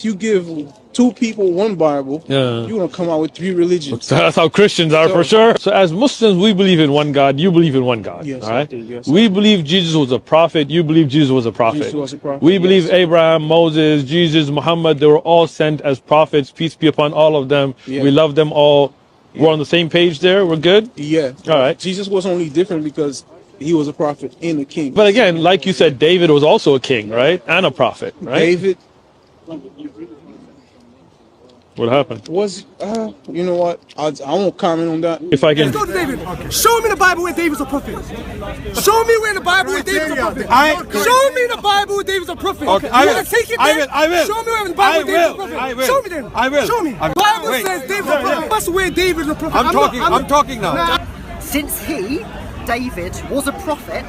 you give two people one Bible, you're gonna come out with three religions. That's how Christians are, for sure. So as Muslims, we believe in one God. You believe in one God. Yes, all right. yes, we believe Jesus was a prophet. You believe Jesus was a prophet. Jesus was a prophet, we believe Abraham, Moses, Jesus, Muhammad. They were all sent as prophets. Peace be upon all of them. Yeah. We love them all. Yeah. We're on the same page there. We're good. Yeah. All right. Jesus was only different because he was a prophet and a king. But again, like you said, David was also a king, right, and a prophet, right? David. What happened? Was you know what? I won't comment on that. If I can. Let's go to David. Show me the Bible where David's a prophet. Show me where the Bible where David's a prophet. Show me the Bible where David's a prophet. Okay, I will. Take it there? I will. Show me where the Bible where David's a prophet. I will. Show me then. I will. Show me. The Bible says David's a prophet. That's where David's a prophet. I'm talking now. Since David, was a prophet.